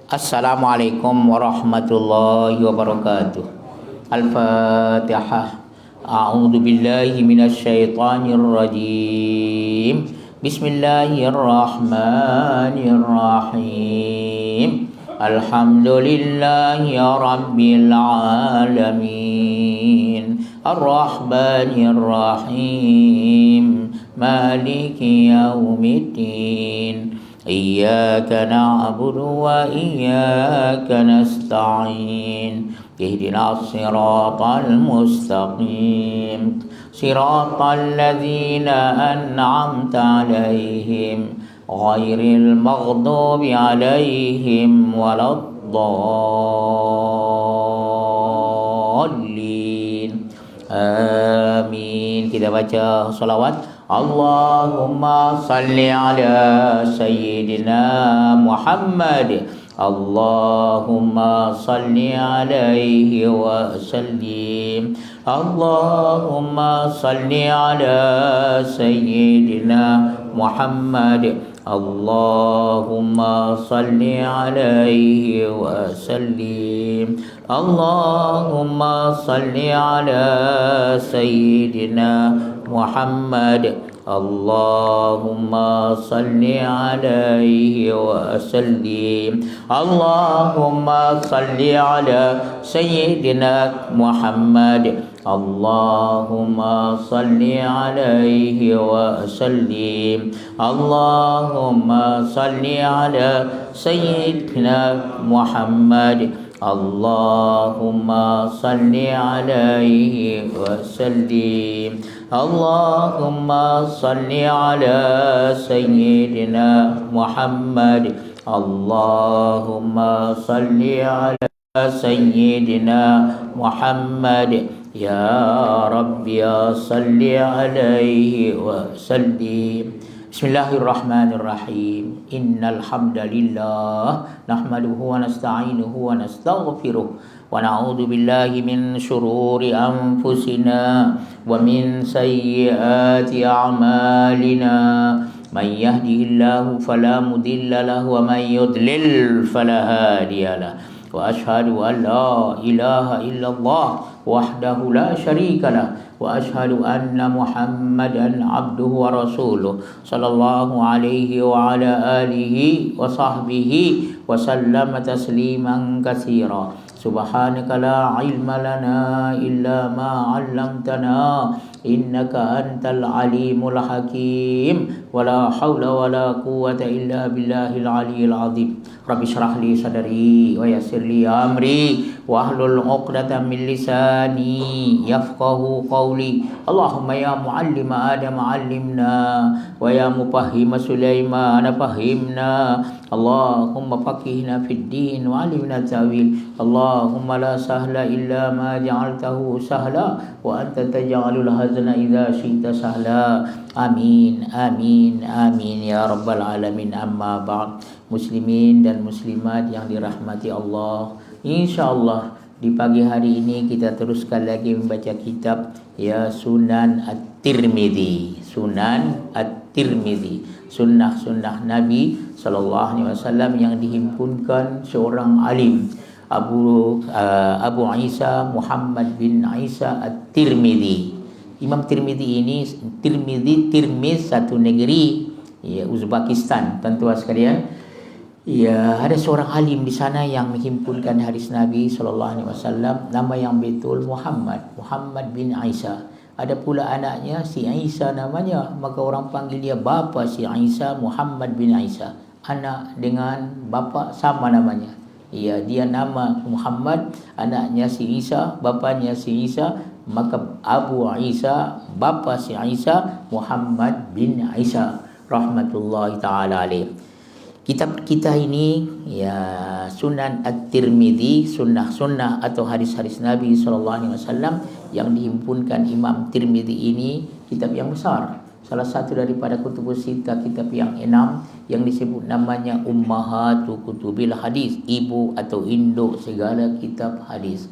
Assalamualaikum warahmatullahi wabarakatuh. Al-Fatihah. A'udzu billahi minasyaitonir rajim. Bismillahirrahmanirrahim. Alhamdulillahi rabbil alamin. Ar-Rahmanir Rahim. Maliki yaumiddin. Iyyaka na'budu wa iyyaka nasta'in. Ihdinas siratal mustaqim. Siratal ladzina an'amta 'alaihim ghairil maghdubi 'alaihim waladdallin. Amin. Kita baca salawat. Allahumma salli ala Sayyidina Muhammad. Allahumma salli alaihi wa sallim. Allahumma salli ala Sayyidina Muhammad. Allahumma salli alaihi wa sallim. Allahumma salli ala Sayyidina Muhammad. Allahumma salli alaihi wa sallim. Allahumma salli ala Sayyidina Muhammad. Allahumma salli alaihi wa sallim. Allahumma salli ala Sayyidina Muhammad. Allahumma salli alaihi wa sallim. Allahumma salli ala Sayyidina Muhammad. Allahumma salli ala Sayyidina Muhammad. Ya Rabbi ya salli alaihi wa sallim. Bismillahirrahmanirrahim. Innal hamdalillah nahmaduhu wa nasta'inuhu wa nastaghfiruh wa na'udzu billahi min shururi anfusina wa min sayyiati a'malina. Man yahdihillahu fala mudilla lahu wa man yudlil fala hadiya lahu. Wa ashhadu an la ilaha illallah wahdahu la syarika lah. Wa ashhadu anna Muhammadan abduhu wa rasuluh sallallahu alaihi wa ala alihi wa sahbihi wa sallama tasliman katsira. Subhanaka la ilma lana illa ma 'allamtana innaka antal alimul hakim. Wala haula wala quwwata illa billahil aliyyil azim. Rabbi shrah li sadri wa yassir li amri wa hlul 'uqdatam min lisani yafqahu qawli. Allahumma ya muallima Adam 'allimna wa ya mufahhima Sulaiman fahhimna. Allahumma faqihna fid din wa 'allimna ta'wil. Allahumma la sahla illa ma ja'altahu sahla wa anta taj'alul hazna idza syi'ta sahla. Amin amin amin ya rabbal alamin. Amma ba'd. Muslimin dan muslimat yang dirahmati Allah, insyaallah di pagi hari ini kita teruskan lagi membaca kitab ya Sunan At-Tirmidzi. Sunan At-Tirmidzi, sunnah-sunnah Nabi sallallahu alaihi wasallam yang dihimpunkan seorang alim, Abu Isa Muhammad bin Isa At-Tirmidzi. Imam Tirmidzi ini Tirmiz satu negeri ya Uzbekistan, tuan-tuan sekalian. Ya, ada seorang alim di sana yang menghimpunkan hadis Nabi sallallahu alaihi wasallam, nama yang betul Muhammad bin Isa. Ada pula anaknya si Isa namanya, maka orang panggil dia bapa si Isa, Muhammad bin Isa. Anak dengan bapa sama namanya. Ya, dia nama Muhammad, anaknya si Isa, bapanya si Isa, maka Abu Isa, bapa si Isa, Muhammad bin Isa rahmatullahi taala alaih. Kitab kita ini ya Sunan At-Tirmidzi, sunnah-sunnah atau hadis-hadis Nabi sallallahu alaihi wasallam yang dihimpunkan Imam Tirmidzi ini kitab yang besar. Salah satu daripada kutubus sittah, kitab yang 6 yang disebut namanya Ummahatu Kutubil Hadis, ibu atau induk segala kitab hadis.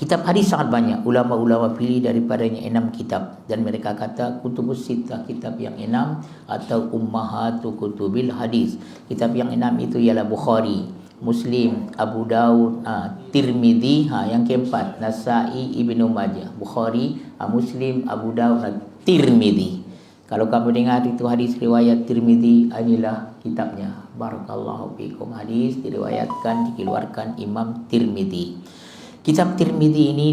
Kitab hadis sangat banyak. Ulama-ulama pilih daripadanya 6 kitab. Dan mereka kata kutubus sittah, kitab yang 6, atau ummahatu kutubil hadis. Kitab yang 6 itu ialah Bukhari, Muslim, Abu Daud, Tirmidzi, yang keempat Nasai, Ibnu Majah. Bukhari, Muslim, Abu Daud, Tirmidzi. Kalau kamu dengar itu hadis riwayat Tirmidzi, inilah kitabnya. Barakallahu fikum. Hadis diriwayatkan, dikeluarkan Imam Tirmidzi. Kitab Tirmidzi ini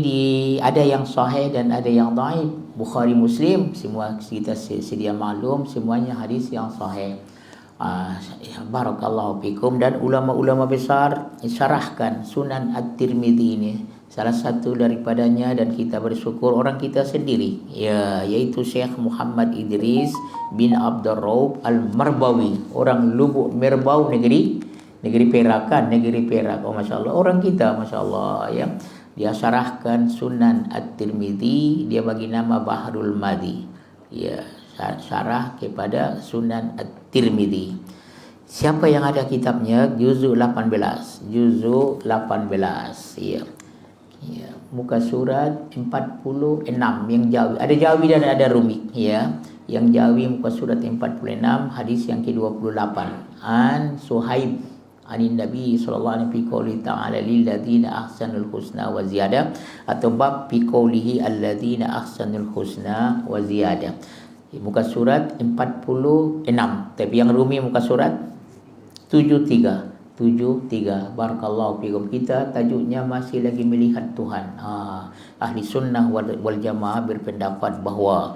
ada yang sahih dan ada yang dhaif. Bukhari, Muslim, semua kita sedia maklum, semuanya hadis yang sahih. Barakallahu fikum. Dan ulama-ulama besar syarahkan Sunan At-Tirmidzi ini. Salah satu daripadanya, dan kita bersyukur orang kita sendiri, yaitu Syekh Muhammad Idris bin Abdul Raub Al-Marbawi, orang Lubuk Merbau, negeri Perak kan, negeri Perak. Oh, Masya Allah, orang kita, Masya Allah, ya. Dia syarahkan Sunan At-Tirmidzi, dia bagi nama Bahrul Madi, ya, syarah kepada Sunan At-Tirmidzi. Siapa yang ada kitabnya? Juzuk 18, ya. Ya, muka surat 46 yang Jawi. Ada Jawi dan ada Rumi, ya. Yang Jawi muka surat 46, hadis yang ke-28. An Suhaib anin Nabi sallallahu alaihi wasallam ta'ala lil ladzina ahsanul husna wa ziyadah, atau bab fi qoulihi alladzina ahsanul husna wa ziyadah. Muka surat 46, tapi yang Rumi muka surat 73. Barakallahu fikum. Kita tajuknya masih lagi melihat Tuhan. Ahli sunnah wal jamaah berpendapat bahawa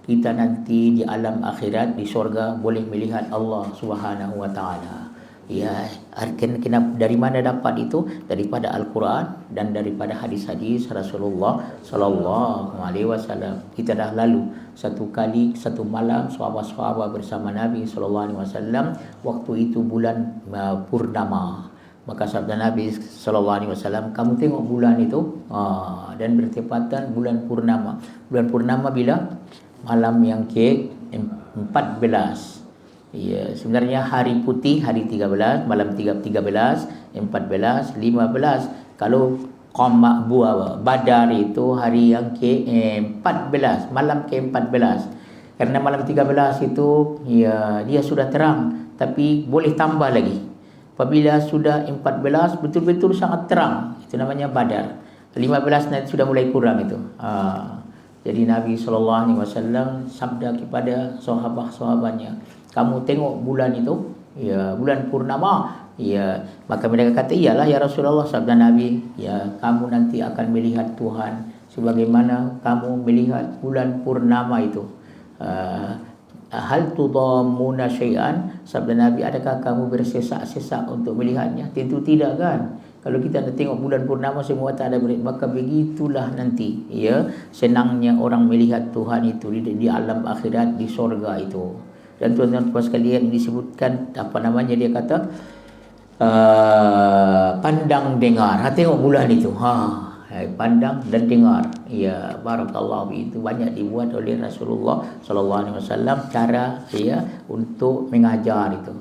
kita nanti di alam akhirat, di surga, boleh melihat Allah Subhanahu wa taala. Dari mana dapat itu? Daripada Al-Quran dan daripada hadis-hadis Rasulullah sallallahu alaihi wasallam. Kita dah lalu satu malam sahabat-sahabat bersama Nabi sallallahu alaihi wasallam. Waktu itu bulan purnama. Maka sabda Nabi sallallahu alaihi wasallam, kamu tengok bulan itu, dan bertepatan bulan purnama. Bulan purnama bila? Malam yang ke-14. Ya, sebenarnya hari putih hari 13, malam 13, 14, 15. Kalau Badar itu hari yang ke-14, malam ke-14. Karena malam 13 itu dia sudah terang, tapi boleh tambah lagi. Apabila sudah 14 betul-betul sangat terang, itu namanya Badar. 15 nanti sudah mulai kurang itu. Jadi Nabi SAW sabda kepada sahabat-sahabatnya, kamu tengok bulan itu, bulan purnama, maka mereka kata, iyalah ya Rasulullah. Sabda Nabi, kamu nanti akan melihat Tuhan sebagaimana kamu melihat bulan purnama itu. Hal tudammuna syai'an, sabda Nabi, adakah kamu bersesak-sesak untuk melihatnya? Tentu tidak kan. Kalau kita nak tengok bulan purnama semua tak ada, maka begitulah nanti senangnya orang melihat Tuhan itu di alam akhirat, di surga itu. Dan tuan-tuan puan sekalian, disebutkan dia kata pandang dengar. Tengok bulan itu, pandang dan dengar. Barakallahu, itu banyak dibuat oleh Rasulullah sallallahu alaihi wasallam cara untuk mengajar itu.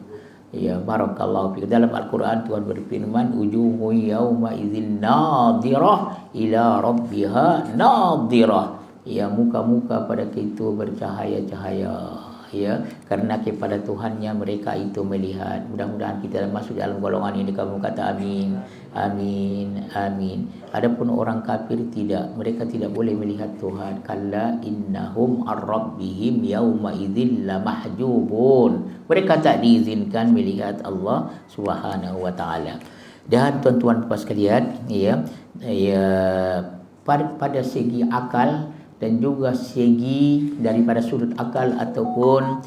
Barakallahu fiik. Dalam Al-Quran Tuhan berfirman, wujuhu yauma idzin nadhirah ila rabbiha nadhirah. Muka-muka pada itu bercahaya-cahaya. Karena kepada Tuhannya mereka itu melihat. Mudah-mudahan kita masuk dalam golongan ini. Kamu kata amin, amin, amin. Adapun orang kafir tidak, mereka tidak boleh melihat Tuhan. Kalla innahum ar-rabbihim yauma idzin lamahjubun. Mereka tak diizinkan melihat Allah Subhanahu wa taala. Dan tuan-tuan puan sekalian, pada segi akal dan juga segi daripada sudut akal ataupun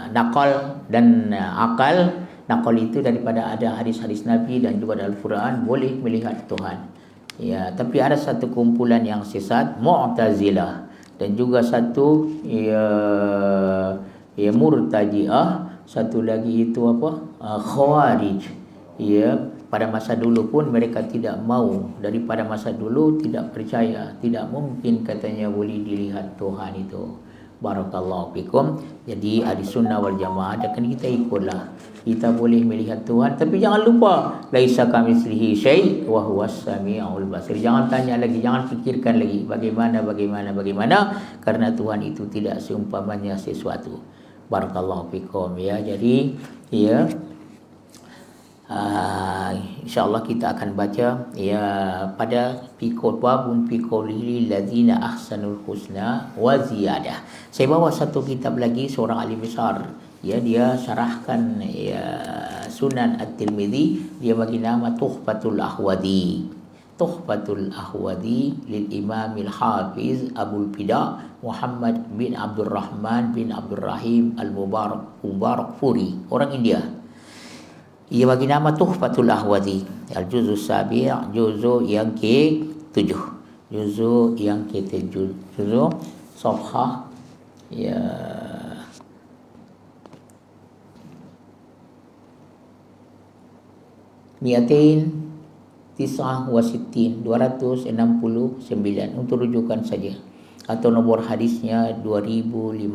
nakal dan akal. Nakal itu daripada ada hadis-hadis Nabi dan juga dalam Al-Quran, boleh melihat Tuhan. Tapi ada satu kumpulan yang sesat, Mu'tazilah, dan juga satu Murtaji'ah, satu lagi itu Khawarij. Pada masa dulu pun mereka tidak mau, daripada masa dulu tidak percaya, tidak mungkin katanya boleh dilihat Tuhan itu. Barakallahu fikum. Jadi ahli sunnah wal jamaah akan kita ikutlah. Kita boleh melihat Tuhan, tapi jangan lupa laisa kamitslihi syai' wa huwas samiul basir. Jangan tanya lagi, jangan fikirkan lagi bagaimana, karena Tuhan itu tidak seumpamanya sesuatu. Barakallahu fikum ya. Jadi ya, insyaallah kita akan baca ya pada fikul babun fikul lil ladzina ahsanul husna wa ziyadah. Saya bawa satu kitab lagi, seorang alim besar ya, dia syarahkan ya Sunan At-Tirmidzi, dia bagi nama Tuhfatul Ahwadi. Tuhfatul Ahwadi lil Imamil Hafiz Abul Fida Muhammad bin Abdul Rahman bin Abdul Rahim Al-Mubarak Furi, orang India. Ia bagi nama Tuhfatul Ahwadi, al-juzu sabi', juzu yang ke-7. Juzu yang ke-7, juzu safhah ya 269 untuk rujukan saja, atau nomor hadisnya 2552.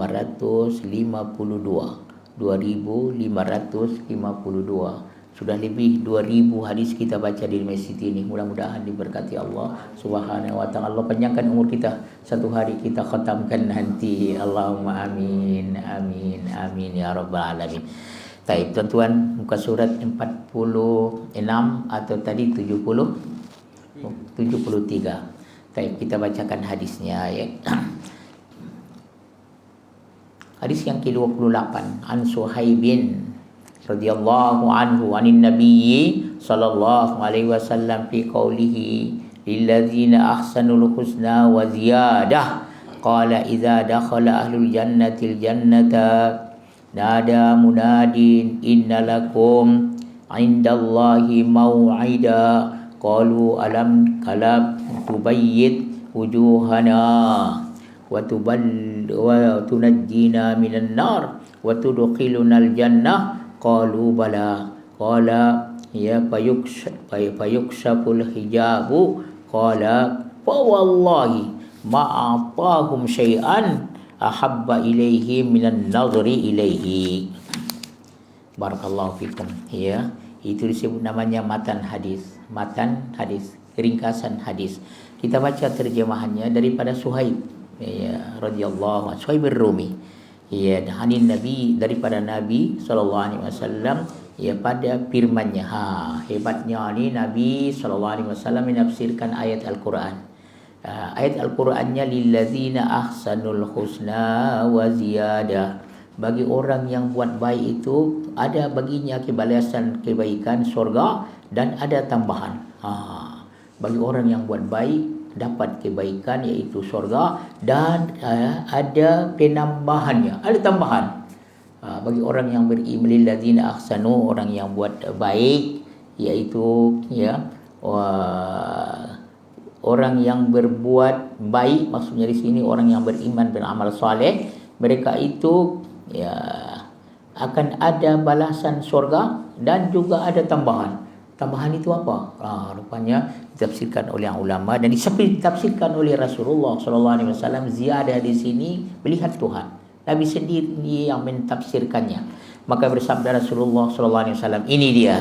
Sudah lebih 2000 hadis kita baca di masjid ini. Mudah-mudahan diberkati Allah Subhanahu wa taala. Allah panjangkan umur kita, satu hari kita khatamkan nanti. Allahumma amin, amin, amin ya rabbal alamin. Baik, tuan-tuan, muka surat 46 atau tadi 73. Baik, kita bacakan hadisnya ya. Hadis yang ke-28, an Suhaibin radhiyallahu anhu anin nabiyyi sallallahu alaihi wasallam fi qoulihi lil ladzina ahsanul husna wa ziyadah qala idza dakhala ahlul jannatil jannata nada munadin innalakum indallahi mau'ida qalu alam kalab tubayyid wujuhana wa tunajjina minan nar wa tudkhilunal jannah qalu bala qala ya fayukshaful hijabu qala fa wallahi ma'atahum syai'an ahabba ilaihi minan nazri ilaihi. Barakallahu fikum ya. Itu disebut namanya matan hadis, ringkasan hadis. Kita baca terjemahannya daripada Suhaib ya radhiyallahu anhu, Suhaib ar-Rumi ya, hanin Nabi, daripada Nabi sallallahu alaihi wasallam ya, pada firman-Nya. Hebatnya ni Nabi sallallahu alaihi wasallam menafsirkan ayat Al-Quran. Ayat Al-Qurannya lilladzina ahsanul husna wa ziyadah. Bagi orang yang buat baik itu ada baginya balasan kebaikan surga dan ada tambahan. Bagi orang yang buat baik dapat kebaikan iaitu surga dan ada penambahannya, ada tambahan. Bagi orang yang beriman lilladzina ahsanu, orang yang buat baik iaitu ya orang yang berbuat baik, maksudnya di sini orang yang beriman beramal soleh, mereka itu ya akan ada balasan surga dan juga ada tambahan. Tambahan itu apa? Rupanya ditafsirkan oleh ulama dan ditafsirkan oleh Rasulullah sallallahu alaihi wasallam. Ziyadah di sini melihat Tuhan. Nabi sendiri yang mentafsirkannya. Maka bersabda Rasulullah sallallahu alaihi wasallam, ini dia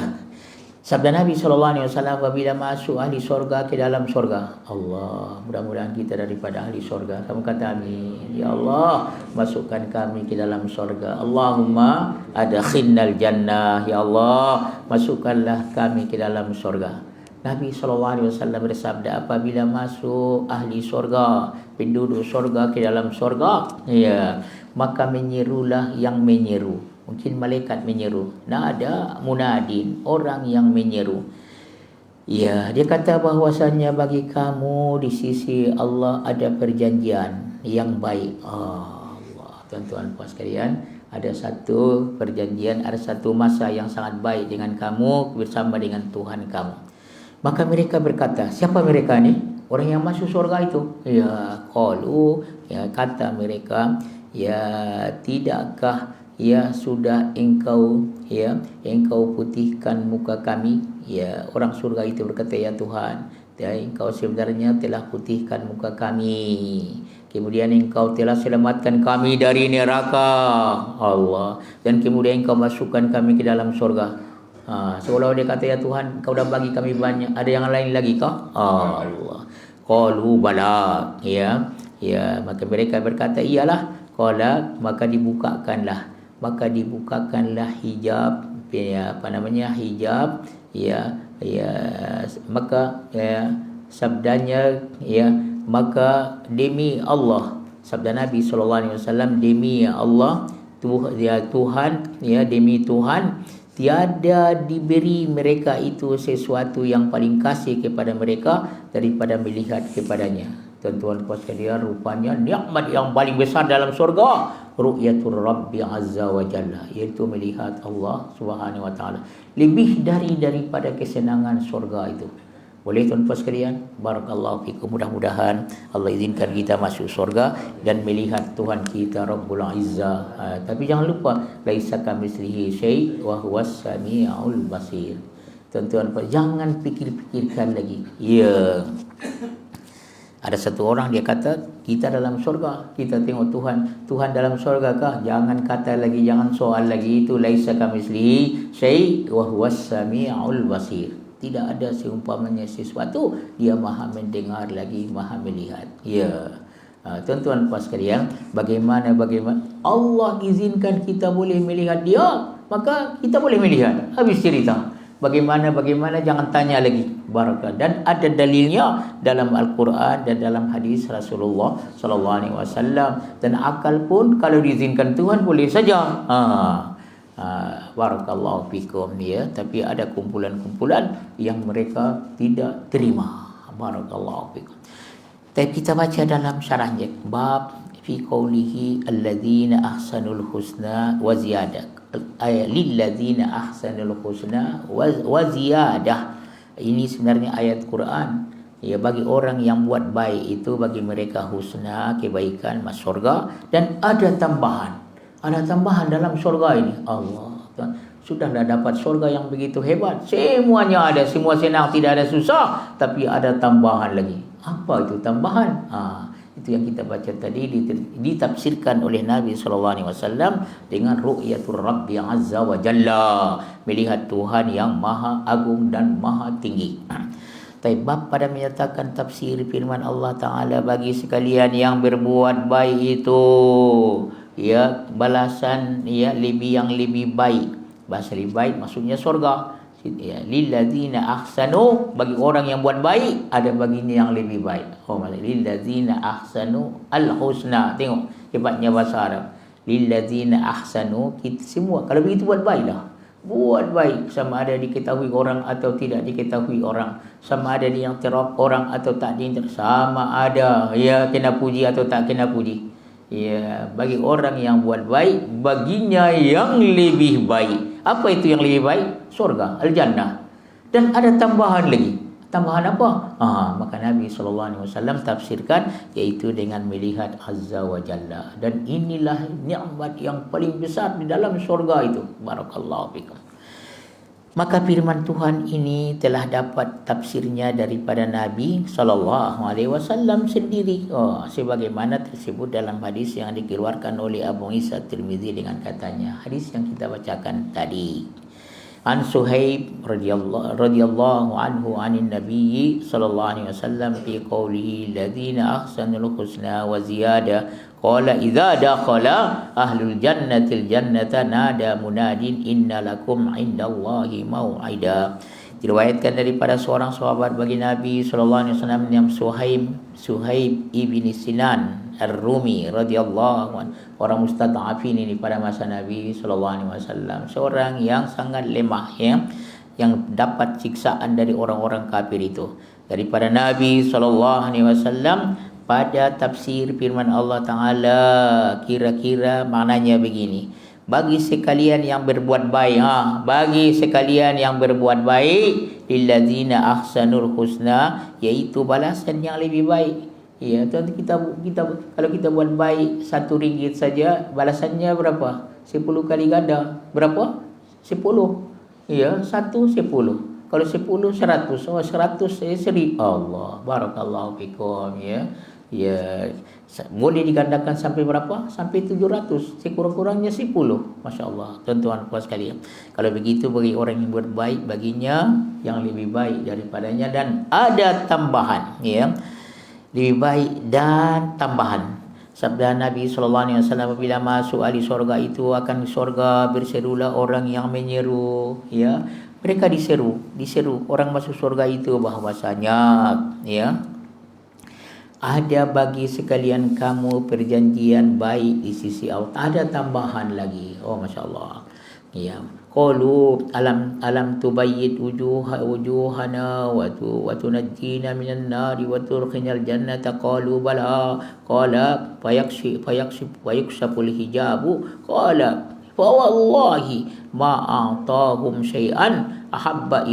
sabda Nabi sallallahu alaihi wasallam, apabila masuk ahli surga ke dalam surga. Allah, mudah-mudahan kita daripada ahli surga. Kamu kata amin. Ya Allah, masukkan kami ke dalam surga. Allahumma adkhilnal jannah. Ya Allah, masukkanlah kami ke dalam surga. Nabi sallallahu alaihi wasallam bersabda, apabila masuk ahli surga, penduduk surga ke dalam surga, ya, maka menyerulah yang menyeru. Mungkin malaikat menyeru. Nada munadin, orang yang menyeru. Ya, dia kata bahwasanya bagi kamu di sisi Allah ada perjanjian yang baik. Allah, tuan-tuan puan sekalian, ada satu perjanjian, ada satu masa yang sangat baik dengan kamu bersama dengan Tuhan kamu. Maka mereka berkata, siapa mereka ni? Orang yang masuk surga itu. Ya, qalu, ya, kata mereka, ya, tidakkah ya sudah engkau putihkan muka kami? Ya, orang surga itu berkata, ya Tuhan, ya, engkau sebenarnya telah putihkan muka kami. Kemudian engkau telah selamatkan kami dari neraka, Allah. Dan kemudian engkau masukkan kami ke dalam surga. Seolah dia kata, ya Tuhan, kau dah bagi kami banyak, ada yang lain lagi kah? Allah. Qalu bala, ya. Ya, maka mereka berkata, iyalah. Qala, maka dibukakanlah hijab, ya, hijab, ya, maka, ya, sabdanya, ya, maka demi Allah, sabda Nabi SAW, demi Allah, Tuhan, ya, demi Tuhan, tiada diberi mereka itu sesuatu yang paling kasih kepada mereka daripada melihat kepadanya. Tuan-tuan puas sekalian, rupanya nikmat yang paling besar dalam surga, ru'yatul Rabbi Azza wa Jalla, iaitu melihat Allah Subhanahu wa taala. Lebih daripada kesenangan surga itu. Boleh tuan-tuan sekalian, barakallahu fikum, mudah-mudahan Allah izinkan kita masuk surga dan melihat Tuhan kita Rabbul Izzah. Tapi jangan lupa, laisa kamitslihi syai' wa huwas samiul basir. Tuan-tuan, jangan pikir-pikirkan lagi. Ya. Ada satu orang dia kata, kita dalam surga, kita tengok Tuhan. Tuhan dalam surga kah? Jangan kata lagi, jangan soal lagi, itu laisa kamitslihi syai' wa huwas samiul basir. Tidak ada seumpamanya sesuatu, dia maha mendengar lagi maha melihat. Ya. Tuan-tuan puas sekalian, bagaimana Allah izinkan kita boleh melihat dia, maka kita boleh melihat. Habis cerita. Bagaimana jangan tanya lagi. Barakah. Dan ada dalilnya dalam Al-Quran dan dalam hadis Rasulullah sallallahu alaihi wasallam. Dan akal pun kalau diizinkan Tuhan boleh saja. Barakallahu fikum, ya. Tapi ada kumpulan-kumpulan yang mereka tidak terima. Barakallahu fikum. Tapi kita baca dalam syarahnya, bab fi qawlihi alladzina ahsanul husna wa ziyadah. Lilladzina ahsanul husna wa ziyadah. Ini sebenarnya ayat Quran. Ya, bagi orang yang buat baik itu, bagi mereka husna, kebaikan, masuk surga, dan ada tambahan. Ada tambahan dalam surga ini. Allah, sudahlah dapat surga yang begitu hebat. Semuanya ada, semua senang, tidak ada susah, tapi ada tambahan lagi. Apa itu tambahan? Itu yang kita baca tadi, ditafsirkan oleh Nabi SAW dengan ru'yatul Rabbi Azza wa Jalla, melihat Tuhan yang maha agung dan maha tinggi. Bab pada menyatakan tafsir firman Allah Ta'ala, bagi sekalian yang berbuat baik itu, ya, balasan, ya, yang lebih baik. Bahasa lebih baik maksudnya surga. Ya, lilladzina ahsanu, bagi orang yang buat baik ada baginya yang lebih baik. Lilladzina ahsanu al-husna. Tengok hebatnya bahasa Arab. Lilladzina ahsanu, kita semua kalau begitu buat baiklah. Buat baik, sama ada diketahui orang atau tidak diketahui orang, sama ada yang terap orang atau tak diinter, sama ada, ya, kena puji atau tak kena puji. Ya, bagi orang yang buat baik, baginya yang lebih baik. Apa itu yang lebih baik? Surga, al-jannah. Dan ada tambahan lagi. Tambahan apa? Maka Nabi SAW tafsirkan, yaitu dengan melihat Azza wa Jalla. Dan inilah nikmat yang paling besar di dalam surga itu. Barakallahu fikum. Maka firman Tuhan ini telah dapat tafsirnya daripada Nabi SAW sendiri. Sebagaimana tersebut dalam hadis yang dikeluarkan oleh Abu Isa Tirmizi dengan katanya. Hadis yang kita bacakan tadi. An Suhaib radhiyallahu anhu anin Nabi sallallahu alaihi wasallam fi qawlihi ladzina ahsanul husna wa ziyadah qala idza dakhala ahlul jannatil jannata nada munadin inna lakum indallahi mau'ida. Diriwayatkan daripada seorang sahabat bagi Nabi sallallahu alaihi wasallam yang Suhaib ibni Sinan Ar-Rumi radhiyallahu anhu, orang mustad'afin ini pada masa Nabi sallallahu alaihi wasallam, seorang yang sangat lemah, ya, yang dapat siksaan dari orang-orang kafir itu. Daripada Nabi sallallahu alaihi wasallam pada tafsir firman Allah Taala, kira-kira maknanya begini: bagi sekalian yang berbuat baik, bagi sekalian yang berbuat baik, lilladzina ahsanul husna, yaitu balasan yang lebih baik. Ya, kita kalau kita buat baik RM1 saja, balasannya berapa? 10 kali ganda. Berapa? 10. Ya, 1 10. Kalau 10 100. 100 1000. Allah, barakallahu fikum, ya. Ya, boleh digandakan sampai berapa? Sampai 700. Sekurang-kurangnya 10. Masya-Allah, tuan-tuan puan sekalian. Kalau begitu bagi orang yang berbaik, baginya yang lebih baik daripadanya dan ada tambahan, ya. Lebih baik dan tambahan. Sabda Nabi sallallahu alaihi wasallam, apabila masuk ahli syurga itu akan syurga berserulah orang yang menyeru, ya. Mereka diseru orang masuk syurga itu bahwasanya, ya, ada bagi sekalian kamu perjanjian baik di sisi Allah. Ada tambahan lagi. Oh, masya-Allah. Ya. Qalu alam tubayyid wujuhana wa tunajjina minan nari wa turqinal jannata, qalu bala, qala fayakshifu hijabu, qala fa wallahi ma a'tahum syai'an ahabba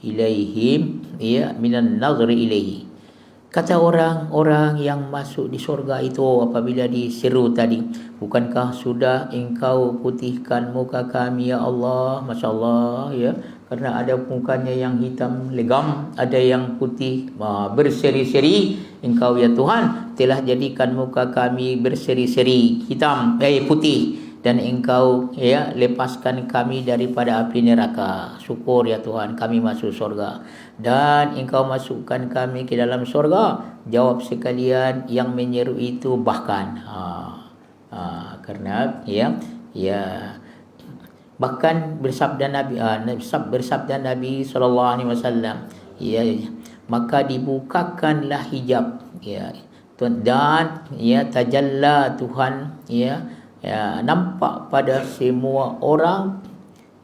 ilaihim, ya, minan nazri ilaihi. Kata orang-orang yang masuk di surga itu apabila diseru tadi, bukankah sudah engkau putihkan muka kami ya Allah? Masya-Allah, ya. Karena ada mukanya yang hitam legam, ada yang putih berseri-seri. Engkau ya Tuhan telah jadikan muka kami berseri-seri hitam, putih, dan engkau, ya, lepaskan kami daripada api neraka. Syukur ya Tuhan, kami masuk surga dan engkau masukkan kami ke dalam surga. Jawab sekalian yang menyeru itu bahkan karena bahkan bersabda Nabi sallallahu alaihi wasallam, ya, maka dibukakanlah hijab, ya, dan ya tajalla Tuhan, ya, nampak pada semua orang,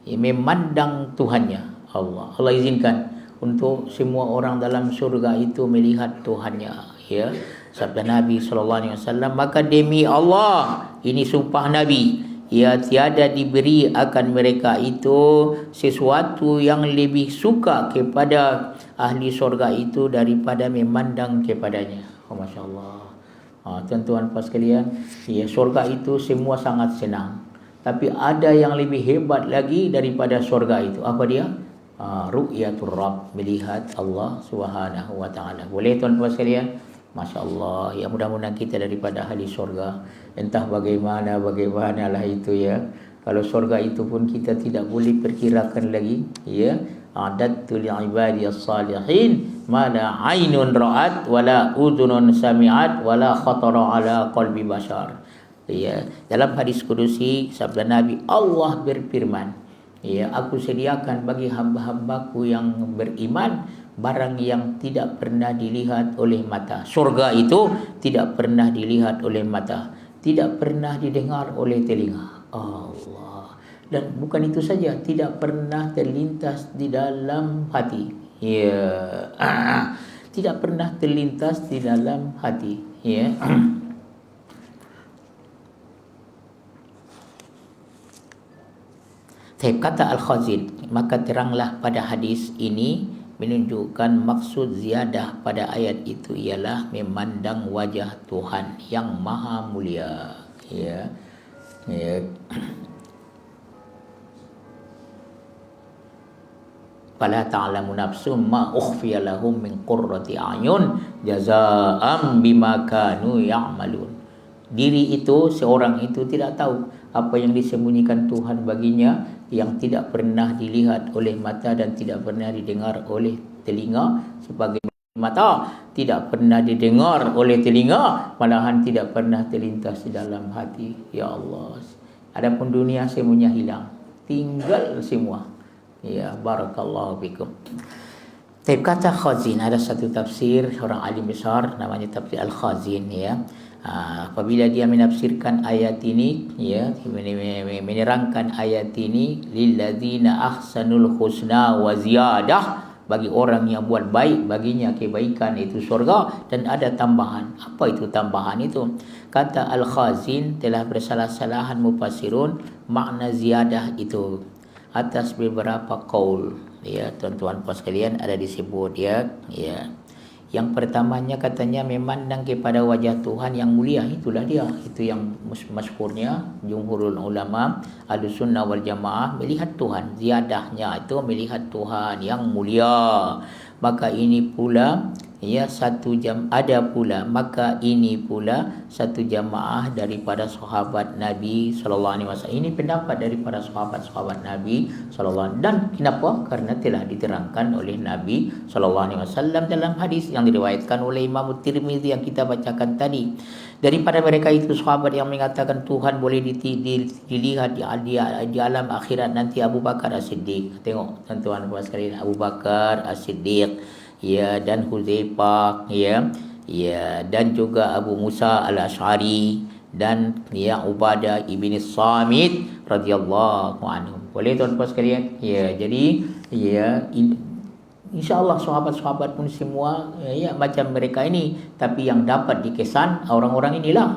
ya, memandang Tuhannya. Allah izinkan untuk semua orang dalam surga itu melihat Tuhannya, ya. Sabda Nabi sallallahu alaihi wasallam, maka demi Allah, ini sumpah Nabi, ya, tiada diberi akan mereka itu sesuatu yang lebih suka kepada ahli surga itu daripada memandang kepadanya. Oh, masya-Allah. Tuan-tuan puan sekalian, ya, surga itu semua sangat senang. Tapi ada yang lebih hebat lagi daripada surga itu. Apa dia? Ru'yatul Rabb, melihat Allah Subhanahu wa taala. Boleh tuan-tuan sekalian? Masya-Allah. Ya, mudah-mudahan kita daripada ahli surga. Entah bagaimana lah itu, ya. Kalau surga itu pun kita tidak boleh perkirakan lagi, ya. A'dadtu li'ibadiyas salihin ma la 'ainun ra'at wa la udhunun sami'at wa la khatara 'ala qalbi bashar. Ya, dalam hadis kudusi sabda Nabi, Allah berfirman, ya, aku sediakan bagi hamba-hambaku yang beriman barang yang tidak pernah dilihat oleh mata. Surga itu tidak pernah dilihat oleh mata, tidak pernah didengar oleh telinga. Allah. Dan bukan itu saja, tidak pernah terlintas di dalam hati. Ya. Tidak pernah terlintas di dalam hati, ya. Kata Al-Khazin, maka teranglah pada hadis ini menunjukkan maksud ziyadah pada ayat itu ialah memandang wajah Tuhan yang maha mulia, ya. Ya. Fala ta'lamu nafsum ma ukhfiya lahum min qurrati a'yun jazaa'an bima kanu ya'malun. Diri itu, seorang itu tidak tahu apa yang disembunyikan Tuhan baginya, yang tidak pernah dilihat oleh mata dan tidak pernah didengar oleh telinga. Sebagai mata tidak pernah didengar oleh telinga, malahan tidak pernah terlintas di dalam hati. Ya Allah. Adapun dunia semuanya hilang, tinggal semua. Ya, barakallahu fikum. Tapi kata Khazin, ada satu tafsir orang alim besar namanya tafsir Al-Khazin, ya. Apabila dia menafsirkan ayat ini, ya, menerangkan ayat ini, lilladzina ahsanul husna wa ziyadah, bagi orang yang buat baik baginya kebaikan itu surga dan ada tambahan. Apa itu tambahan itu? Kata Al-Khazin, telah bersalah-salahan mufassirun makna ziyadah itu atas beberapa qaul, ya, tuan-tuan puan sekalian, ada disebut, ya. Yang pertamanya katanya memandang kepada wajah Tuhan yang mulia, itulah dia, itu yang masyhurnya jumhurul ulama Ahlussunnah wal Jamaah, melihat Tuhan, ziyadahnya itu melihat Tuhan yang mulia. Maka ini pula ya satu jam, ada pula maka ini pula satu jamaah daripada sahabat Nabi sallallahu alaihi wasallam. Ini pendapat daripada sahabat-sahabat Nabi sallallahu alaihi wasallam. Dan kenapa? Karena telah diterangkan oleh Nabi sallallahu alaihi wasallam dalam hadis yang diriwayatkan oleh Imam Tirmizi yang kita bacakan tadi. Daripada mereka itu sahabat yang mengatakan Tuhan boleh dilihat di alam akhirat nanti, Abu Bakar As-Siddiq. Tengok tuan-tuan puan sekalian, Abu Bakar As-Siddiq, ya, dan Huzaifah, ya, dan juga Abu Musa Al-Asy'ari dan ya Ubadah ibni Samit radhiyallahu anhu. Boleh tuan-tuan sekalian? Ya, jadi ya InsyaAllah sahabat-sahabat pun semua ya macam mereka ini. Tapi yang dapat dikesan orang-orang inilah.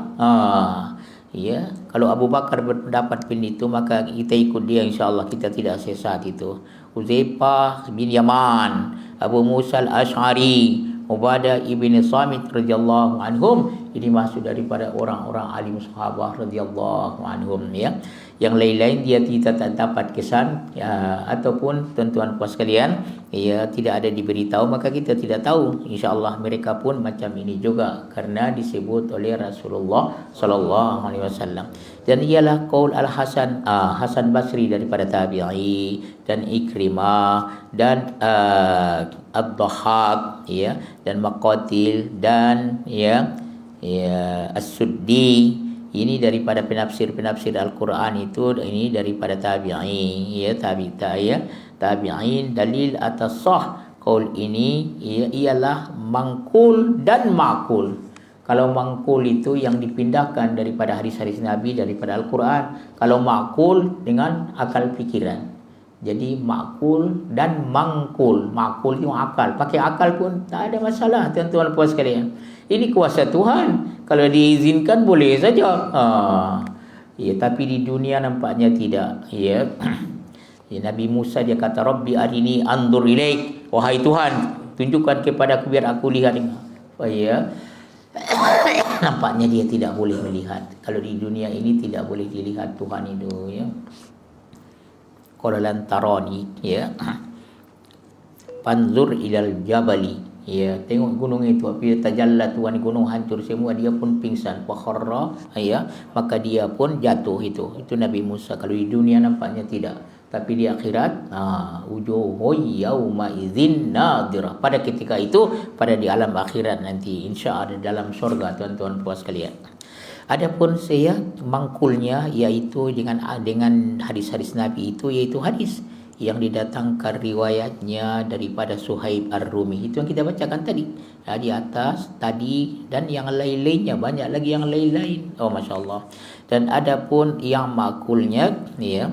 Ya, kalau Abu Bakar berpendapat itu, maka kita ikut dia, insyaAllah kita tidak sesat itu. Huzaifah bin Yaman, Abu Musa Al-Asy'ari, Ubadah ibn Samit radhiyallahu anhum, ini masuk daripada orang-orang alim sahabah radhiyallahu anhum, ya. Yang lain-lain dia tidak dapat kesan, ya, ataupun tuan-tuan puan sekalian, ya, tidak ada diberitahu, maka kita tidak tahu. InsyaAllah mereka pun macam ini juga karena disebut oleh Rasulullah sallallahu alaihi wasallam. Dan ialah qaul Al-Hasan, Hasan Basri daripada tabi'i, dan Ikrimah, dan Ad-Dhahhak, ya, dan Maqatil, dan ya As-Suddi. Ini daripada penafsir Al-Quran itu, ini daripada tabi'in, ya, tabi'in. Dalil atas sah qaul ini ialah mangkul dan ma'kul. Kalau mangkul itu yang dipindahkan daripada hadis-hadis Nabi, daripada Al-Quran. Kalau ma'kul dengan akal fikiran. Jadi makul dan mangkul. Makul itu akal. Pakai akal pun tak ada masalah, tuan-tuan puan sekalian. Ini kuasa Tuhan. Kalau diizinkan boleh saja. Ya, tapi di dunia nampaknya tidak. Ya. Ya, Nabi Musa dia kata, Rabbi arini andur ilaik. Wahai Tuhan, tunjukkan kepada aku biar aku lihat. Ya. Nampaknya dia tidak boleh melihat. Kalau di dunia ini tidak boleh dilihat Tuhan itu, ya. Qala lan tarani, ya. Panzur ilal jabali, ya, tengok gunung itu, apabila tajalla Tuhan, gunung hancur semua, dia pun pingsan, fakharra, ya, maka dia pun jatuh itu Nabi Musa. Kalau di dunia nampaknya tidak, tapi di akhirat wujuhu yauma idzin nadirah, pada ketika itu, pada di alam akhirat nanti insya-Allah dalam surga, tuan-tuan puas sekalian. Adapun saya mangkulnya yaitu dengan hadis-hadis Nabi itu, yaitu hadis yang didatangkan riwayatnya daripada Suhaib Ar-Rumi, itu yang kita bacakan tadi, ya, di atas tadi, dan yang lain-lainnya banyak lagi yang lain-lain. Oh, masya-Allah. Dan adapun yang makulnya, ya,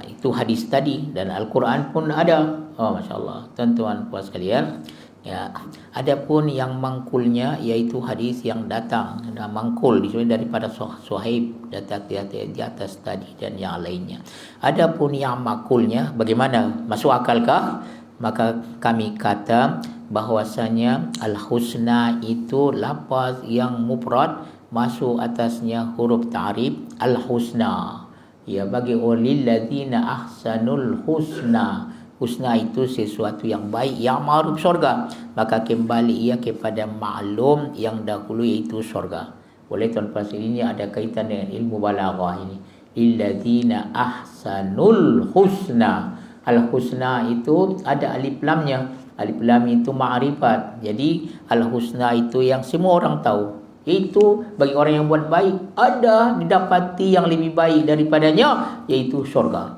itu hadis tadi, dan Al-Quran pun ada. Oh, masya-Allah, tuan-tuan puan sekalian. Ya, adapun yang mangkulnya yaitu hadis yang datang mangkul disebut daripada Suhaib datang di atas tadi dan yang lainnya. Adapun yang makulnya bagaimana? Masuk akalkah? Maka kami kata bahwasanya al-husna itu lafaz yang mufrad, masuk atasnya huruf ta'rif al-husna. Ya, bagi ulil ladzina ahsanul husna. Husna itu sesuatu yang baik, yang ma'ruf surga. Maka kembali ia kepada maklum yang dahulu, iaitu surga. Boleh tuan-tuan, ini ada kaitan dengan ilmu balaghah ini. Illadzina ahsanul husna. Al-husna itu ada alif lamnya. Alif lam itu ma'rifat. Jadi al-husna itu yang semua orang tahu. Itu bagi orang yang buat baik, ada didapati yang lebih baik daripadanya, yaitu surga.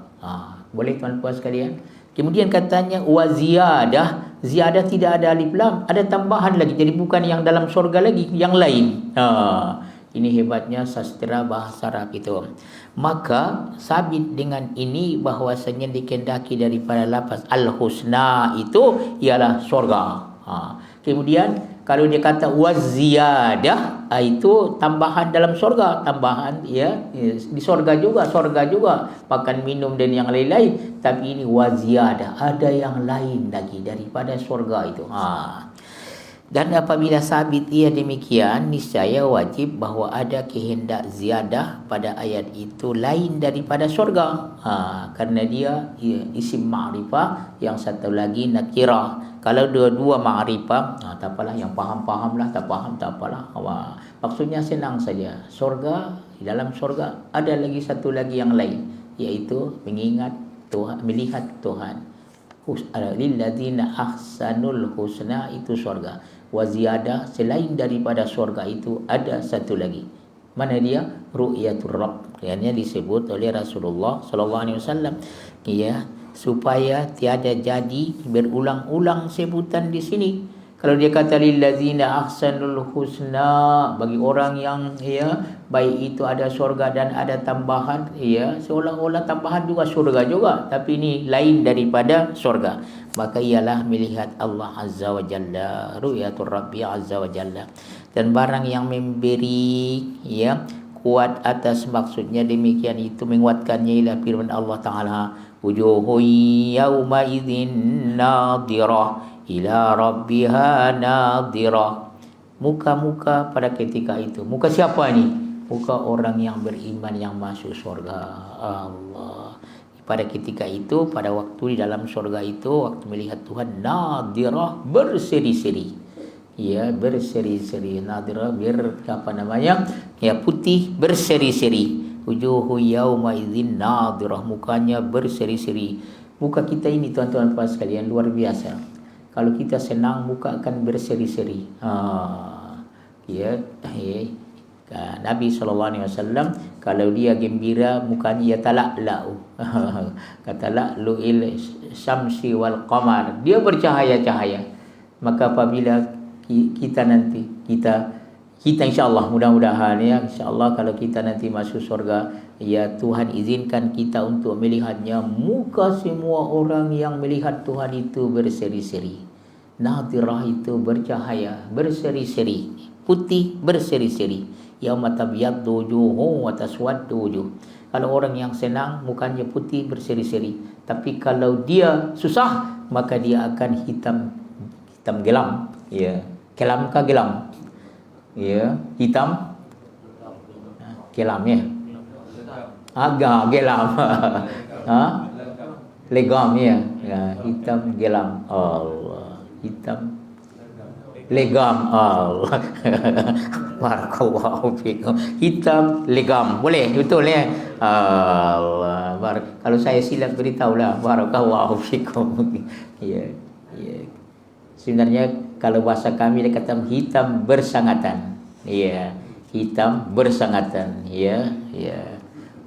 Boleh tuan-tuan sekalian. Kemudian katanya wa ziyadah. Ziyadah tidak ada alif lam, ada tambahan lagi. Jadi bukan yang dalam surga lagi, yang lain. Ini hebatnya sastra bahasa Arab itu. Maka sabit dengan ini bahwasanya dikehendaki daripada lafaz al-husna itu ialah surga. Kemudian kalau dia kata waziyadah, itu tambahan dalam surga, tambahan, ya, di surga juga, makan minum dan yang lain-lain. Tapi ini waziyadah, ada yang lain lagi daripada surga itu. Dan apabila sabit ia demikian, niscaya wajib bahawa ada kehendak ziyadah pada ayat itu lain daripada syurga. Kerana dia isim ma'rifah, yang satu lagi nakirah. Kalau dua-dua ma'rifah, tak apalah, yang faham-fahamlah, tak faham tak apalah. Maksudnya senang saja. Syurga, di dalam syurga ada lagi satu lagi yang lain, iaitu mengingat Tuhan, melihat Tuhan. Lilladzina ahsanul husna, itu syurga. Wa ziyadah, selain daripada syurga itu ada satu lagi. Mana dia? Ru'yatul Rabb. Yang disebut oleh Rasulullah sallallahu alaihi wasallam, ya, supaya tiada jadi berulang-ulang sebutan di sini. Kalau dia kata lilladzina ahsanul husna, bagi orang yang baik itu ada syurga dan ada tambahan, seolah-olah tambahan juga syurga juga, tapi ini lain daripada syurga. Maka ialah melihat Allah Azza wa Jalla, ru'yatul Rabbi Azza wa Jalla. Dan barang yang memberi kuat atas maksudnya demikian itu, menguatkannya ialah firman Allah Ta'ala, wujuhun yawma idzin nadirah ila rabbiha nadirah. Muka-muka pada ketika itu. Muka siapa ni? Muka orang yang beriman yang masuk syurga. Allah. Pada ketika itu, pada waktu di dalam syurga itu, waktu melihat Tuhan, nadirah, berseri-seri. Berseri-seri. Nadirah, putih, berseri-seri. Wujuhu yawma idzin nadirah, mukanya berseri-seri. Muka kita ini, tuan-tuan puan sekalian, luar biasa. Kalau kita senang, muka akan berseri-seri. Nabi SAW, kalau dia gembira, mukanya yatala'la'u. Kata la'lu'il syamsi wal qamar, dia bercahaya-cahaya. Maka apabila kita nanti, kita insyaAllah, mudah-mudahan insyaAllah kalau kita nanti masuk surga, Tuhan izinkan kita untuk melihatnya, muka semua orang yang melihat Tuhan itu berseri-seri. Nadirah itu bercahaya, berseri-seri, putih, berseri-seri. Yauma tabyaddu wujuhun wa taswaddu wujuh. Kalau orang yang senang, mukanya putih, berseri-seri. Tapi kalau dia susah, maka dia akan hitam gelam. Kelam ke gelam? Hitam gelam agak gelam. Legam hitam gelam. Allah, hitam legam. Allah. Barakallahu fikum. Hitam legam. Boleh? Betul ya? Allah. Kalau saya silap beritahulah. Barakallahu fikum. Sebenarnya kalau bahasa kami dia kata hitam bersangatan. Hitam bersangatan.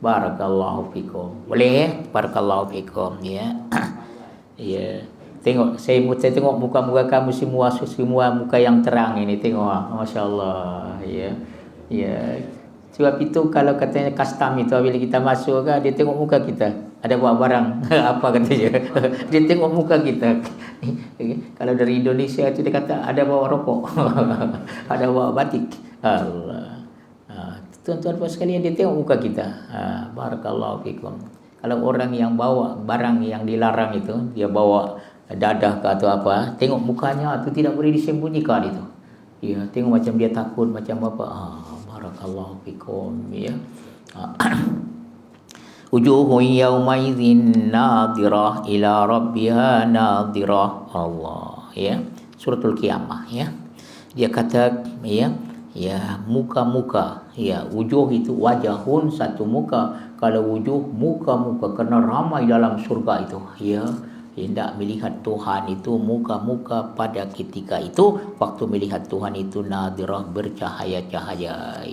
Barakallahu fikum. Boleh? Barakallahu fikum. Tengok, saya tengok muka-muka kamu semua muka yang terang ini. Tengok, masya-Allah. Sebab itu kalau katanya custom itu, bila kita masuk kan, dia tengok muka kita ada bawa barang apa katanya. Dia tengok muka kita. Kalau dari Indonesia itu dia kata ada bawa rokok. Ada bawa batik. Allah. Tuan-tuan puan sekalian, dia tengok muka kita. Barakallahu fikum. Kalau orang yang bawa barang yang dilarang itu, dia bawa dadah ke atau apa, tengok mukanya itu tidak boleh disembunyikan itu. Tengok macam dia takut, macam apa. Barakallahu fikum. Wujuhun yawma idzin nadirah ila rabbiha nadirah. Allah. Suratul Qiyamah. Dia kata muka-muka. Wujuh itu wajahun, satu muka. Kalau wujuh, muka-muka, kerana ramai dalam surga itu. Hendak melihat Tuhan itu, muka-muka pada ketika itu, waktu melihat Tuhan itu nadirah, bercahaya-cahaya,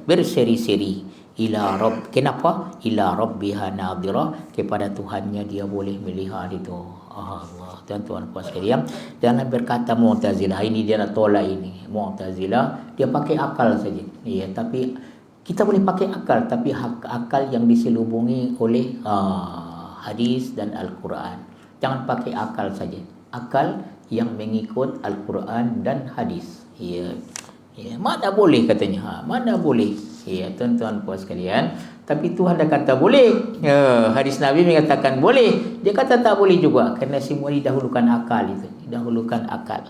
berseri-seri. Ila Rabb, kenapa? Ila Rabbiha nadirah, kepada Tuhannya dia boleh melihat itu. Allah, tuan-tuan puan sekalian, jangan berkata Mu'tazilah, ini dia nak tolak ini. Mu'tazilah dia pakai akal saja. Tapi kita boleh pakai akal, tapi akal yang diselubungi oleh hadis dan Al-Quran. Jangan pakai akal saja. Akal yang mengikut Al-Quran dan hadis. Mana boleh katanya. Mana boleh. Tuan-tuan puan sekalian. Tapi Tuhan dah kata boleh. Hadis Nabi mengatakan boleh. Dia kata tak boleh juga. Kerana semua didahulukan akal itu. Didahulukan akal.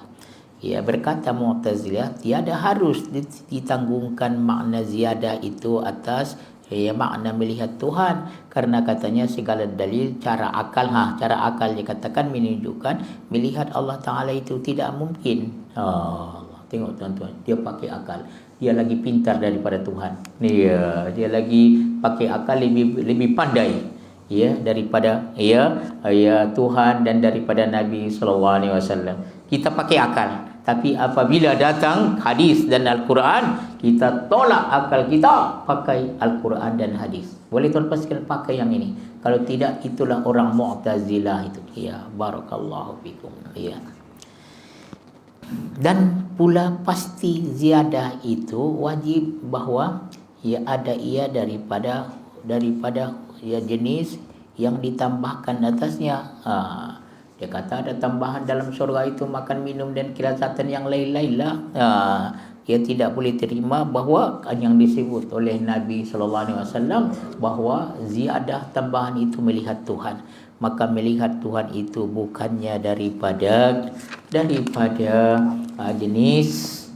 Ya, berkata Mu'tazilah tiada harus ditanggungkan makna ziyadah itu atas makna melihat Tuhan, karena katanya segala dalil cara akal cara akal dikatakan menunjukkan melihat Allah Taala itu tidak mungkin. Tengok tuan-tuan, dia pakai akal, dia lagi pintar daripada Tuhan. Dia lagi pakai akal, lebih pandai daripada Tuhan dan daripada Nabi sallallahu alaihi wasallam. Kita pakai akal, tapi apabila datang hadis dan Al-Quran, kita tolak akal kita, pakai Al-Quran dan hadis. Boleh tuan pastikan pakai yang ini. Kalau tidak, itulah orang Mu'tazilah itu. Ya, barakallahu fikum. Ya. Dan pula pasti ziyadah itu wajib bahawa ada daripada jenis yang ditambahkan atasnya. Dia kata ada tambahan dalam syurga itu makan, minum dan kelazatan yang lain-lain lah. Dia tidak boleh terima bahawa yang disebut oleh Nabi SAW bahawa ziyadah tambahan itu melihat Tuhan. Maka melihat Tuhan itu bukannya daripada jenis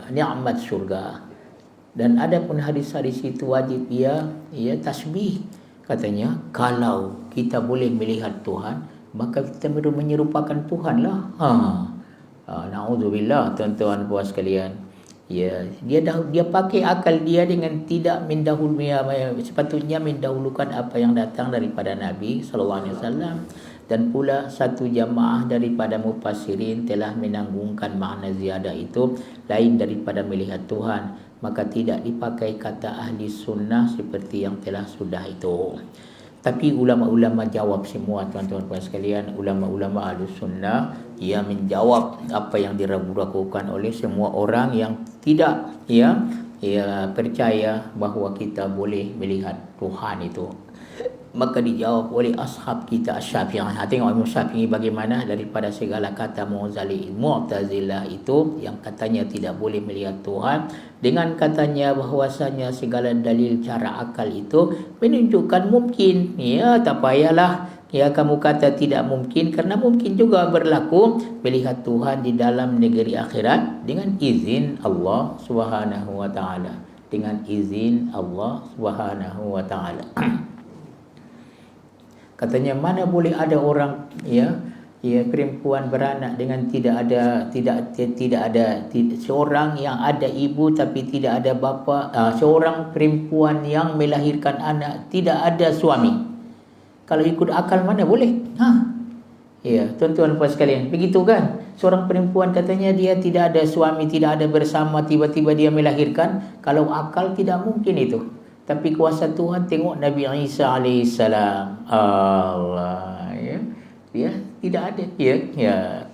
nikmat syurga. Dan ada pun hadis-hadis itu wajib tasbih. Katanya kalau kita boleh melihat Tuhan, maka kita menyerupakan Tuhan lah. Na'udzubillah tuan-tuan puan sekalian. Dia pakai akal dia dengan tidak sepatutnya mendahulukan apa yang datang daripada Nabi sallallahu alaihi wasallam. Dan pula satu jamaah daripada mufassirin telah menanggungkan makna ziyadah itu lain daripada melihat Tuhan, maka tidak dipakai kata ahli sunnah seperti yang telah sudah itu. Tapi ulama-ulama jawab semua tuan-tuan puan sekalian. Ulama-ulama ahli sunnah menjawab apa yang diragu-ragukan oleh semua orang yang tidak percaya bahawa kita boleh melihat Tuhan itu. Maka dijawab oleh ashab kita Syafi'i. Tengok Imam Syafi'i bagaimana daripada segala kata Mu'tazilah itu yang katanya tidak boleh melihat Tuhan, dengan katanya bahwasanya segala dalil cara akal itu menunjukkan mungkin. Tak payahlah kamu kata tidak mungkin, kerana mungkin juga berlaku melihat Tuhan di dalam negeri akhirat dengan izin Allah Subhanahu wa taala. Dengan izin Allah Subhanahu wa taala. Katanya mana boleh ada orang perempuan beranak dengan tidak ada seorang yang ada ibu tapi tidak ada bapa, seorang perempuan yang melahirkan anak tidak ada suami. Kalau ikut akal mana boleh? Tuan-tuan puan sekalian, begitu kan? Seorang perempuan katanya dia tidak ada suami, tidak ada bersama, tiba-tiba dia melahirkan. Kalau akal tidak mungkin itu. Tapi kuasa Tuhan, tengok Nabi Isa alaihissalam. Allah, dia tidak ada.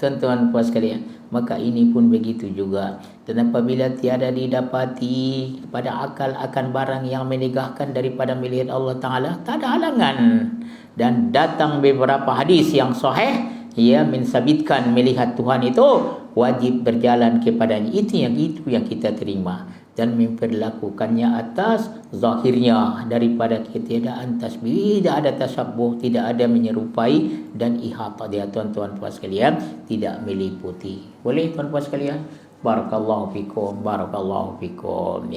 Tuan-tuan puan sekalian, maka ini pun begitu juga. Dan apabila tiada didapati pada akal akan barang yang menegahkan daripada melihat Allah Ta'ala, tak ada halangan. Dan datang beberapa hadis yang sahih mensabitkan melihat Tuhan itu wajib berjalan kepadanya. Itu yang kita terima dan memperlakukannya atas zahirnya daripada ketiadaan tasbih, tidak ada tasabbuh, tidak ada menyerupai, dan ihata dia tuan-tuan puan sekalian tidak meliputi. Boleh tuan-puan sekalian? Barakallahu fikum, barakallahu fikum.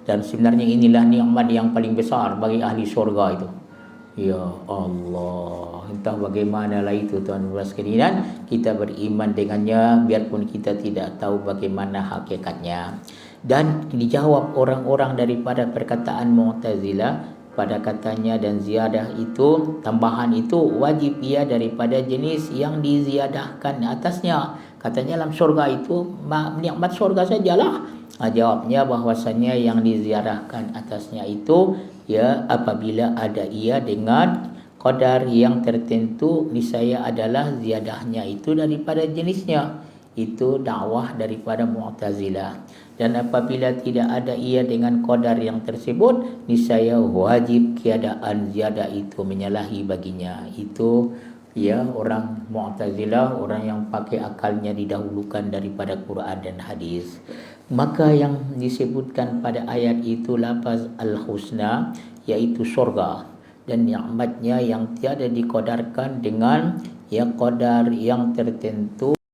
Dan sebenarnya inilah nikmat yang paling besar bagi ahli syurga itu. Ya Allah, entah bagaimanalah itu tuan-tuan sekalian, kita beriman dengannya biarpun kita tidak tahu bagaimana hakikatnya. Dan dijawab orang-orang daripada perkataan Mu'tazilah pada katanya dan ziyadah itu, tambahan itu wajib daripada jenis yang diziadahkan atasnya. Katanya dalam syurga itu nikmat syurga sajalah. Jawabnya bahwasanya yang diziarahkan atasnya itu apabila ada dengan qadar yang tertentu, niscaya adalah ziyadahnya itu daripada jenisnya. Itu dakwah daripada Mu'tazilah. Dan apabila tidak ada dengan qadar yang tersebut, niscaya wajib keadaan ziyadah itu menyalahi baginya. Itu orang Mu'tazilah, orang yang pakai akalnya didahulukan daripada Quran dan hadis. Maka yang disebutkan pada ayat itu lafaz al-husna, iaitu syurga dan nikmatnya yang tiada dikodarkan dengan ya qadar yang tertentu